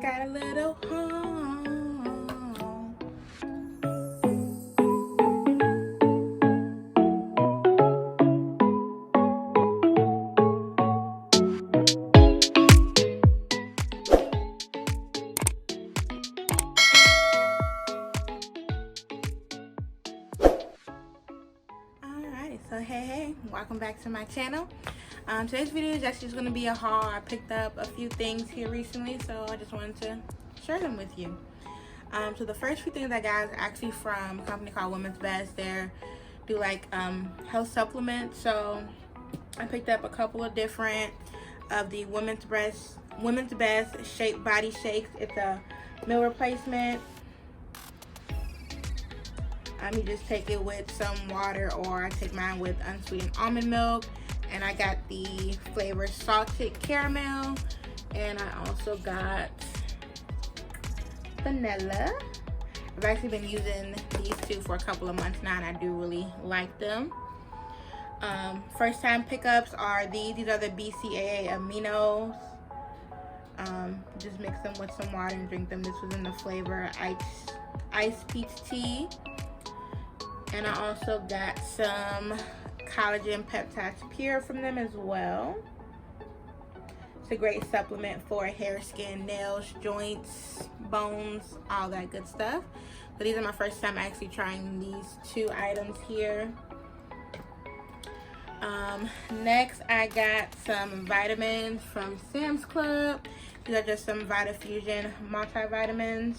got a little home. So hey, welcome back to my channel. Today's video is actually just going to be a haul. I picked up a few things here recently, so I just wanted to share them with you. So the first few things I got is actually from a company called Women's Best. They do like health supplements, so I picked up a couple of different of the Women's Best Shake Body Shakes. It's a meal replacement. You just take it with some water, or I take mine with unsweetened almond milk. And I got the flavor salted caramel, and I also got vanilla. I've actually been using these two for a couple of months now, and I do really like them. First time pickups are these. These are the BCAA aminos. Just mix them with some water and drink them. This was in the flavor iced peach tea. And I also got some collagen peptides pure from them as well. It's a great supplement for hair, skin, nails, joints, bones, all that good stuff. So these are my first time actually trying these two items here. Next, I got some vitamins from Sam's Club. These are just some VitaFusion multivitamins.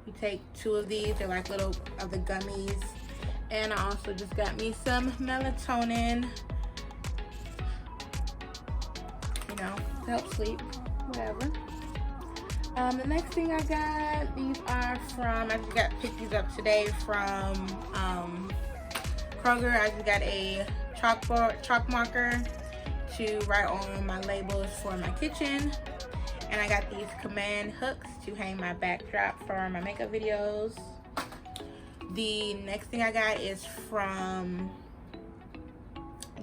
You take two of these, they're like little of the gummies. And I also just got me some melatonin, you know, to help sleep, whatever. The next thing I got, these are from, I just picked these up today from Kroger. I just got a chalk marker to write on my labels for my kitchen. And I got these command hooks to hang my backdrop for my makeup videos. The next thing I got is from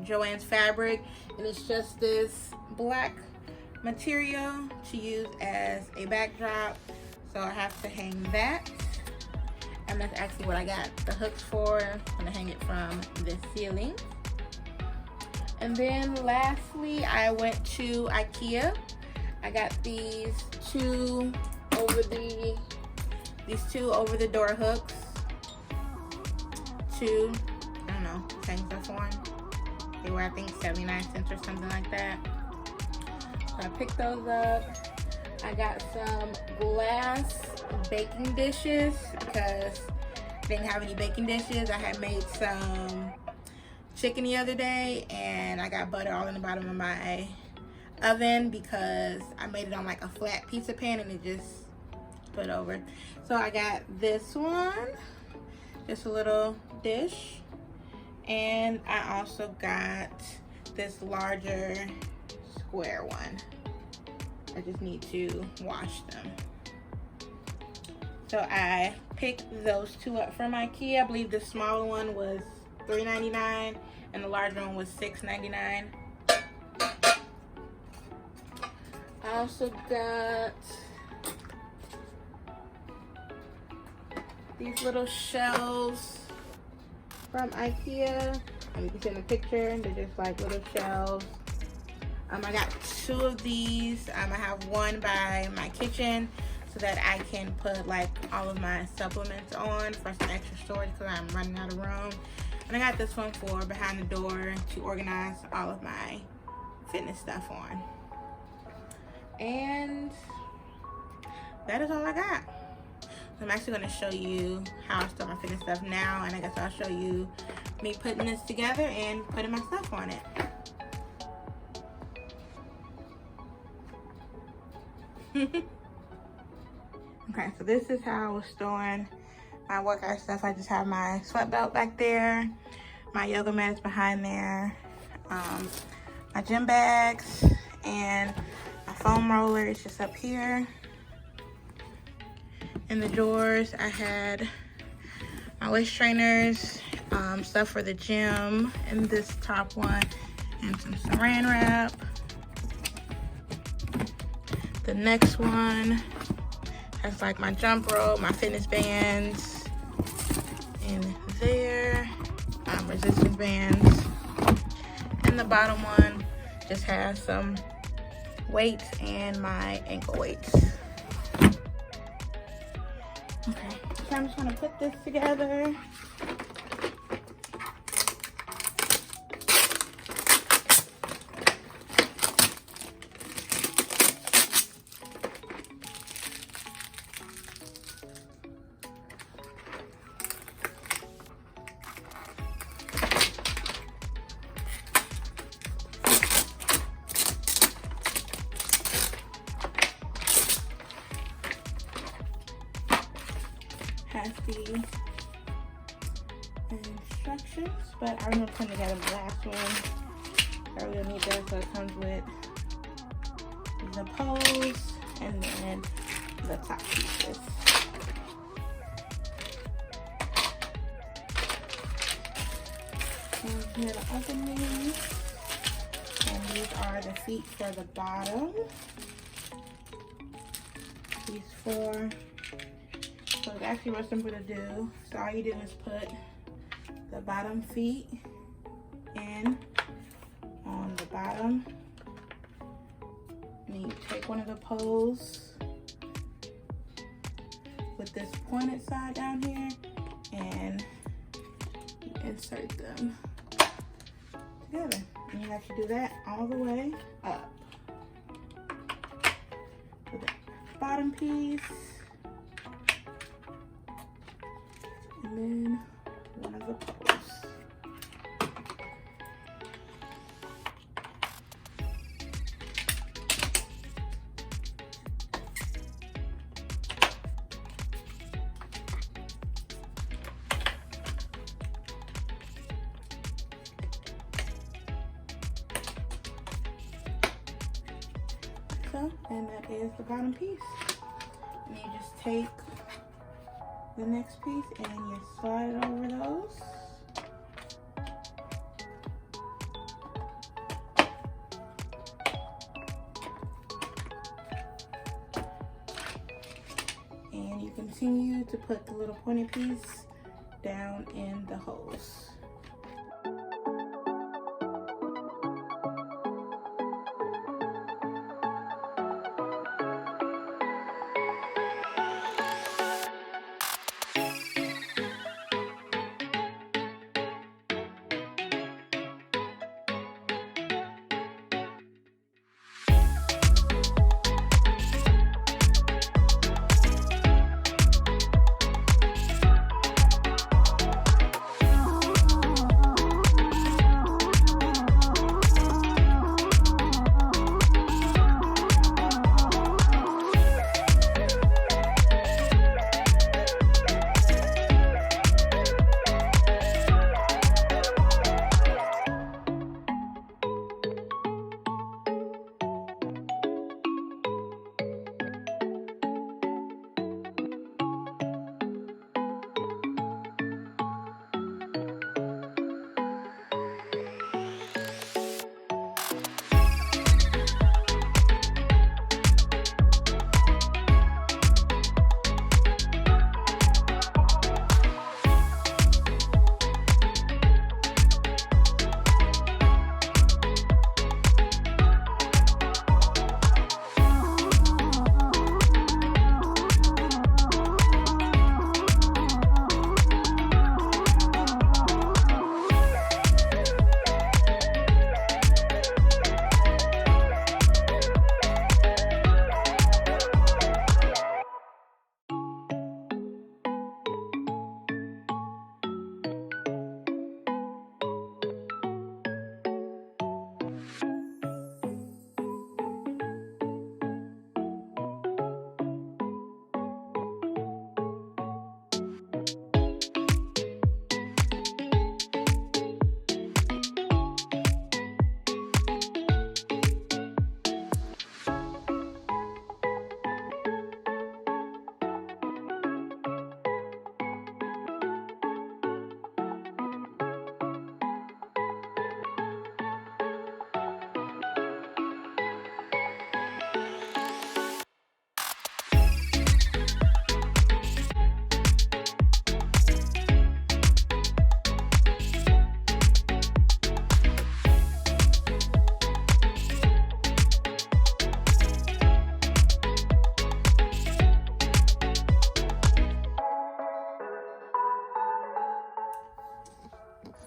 Joann Frabrics, and it's just this black material to use as a backdrop. So I have to hang that. And that's actually what I got the hooks for. I'm gonna hang it from the ceiling. And then lastly, I went to Ikea. I got these two over the door hooks to, I don't know, hang stuff on. They were, I think, 79 cents or something like that. So I picked those up. I got some glass baking dishes because I didn't have any baking dishes. I had made some chicken the other day, and I got butter all in the bottom of my oven because I made it on like a flat pizza pan and it just put over. So I got this one, just a little dish, and I also got this larger square one. I just need to wash them. So I picked those two up from Ikea. I believe the smaller one was $3.99 and the larger one was $6.99. I also got these little shelves from Ikea. You can see in the picture, they're just like little shelves. I got two of these. I have one by my kitchen so that I can put like all of my supplements on for some extra storage because I'm running out of room. And I got this one for behind the door to organize all of my fitness stuff on. And that is all I got. I'm actually going to show you how I store my fitness stuff now, and I guess I'll show you me putting this together and putting my stuff on it. Okay, so this is how I was storing my workout stuff. I just have my sweat belt back there, my yoga mats behind there, my gym bags, and my foam roller is just up here. In the drawers, I had my waist trainers, stuff for the gym, and this top one, and some saran wrap. The next one has like my jump rope, my fitness bands in there, resistance bands. And the bottom one just has some weights and my ankle weights. Okay, so I'm just gonna put this together. Has the instructions, but I'm gonna put together the last one. I really need that, so it comes with the poles and then the top pieces. And here to open these, and these are the feet for the bottom. These four. So it's actually real simple to do. So all you do is put the bottom feet in on the bottom. And you take one of the poles with this pointed side down here and you insert them together. And you have to do that all the way up. So the bottom piece, and then one of the poles. So, and that is the bottom piece. And you just take the next piece and you slide it over those. And you continue to put the little pointed piece down in the holes.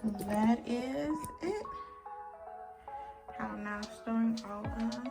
that is it. I'm now storing all of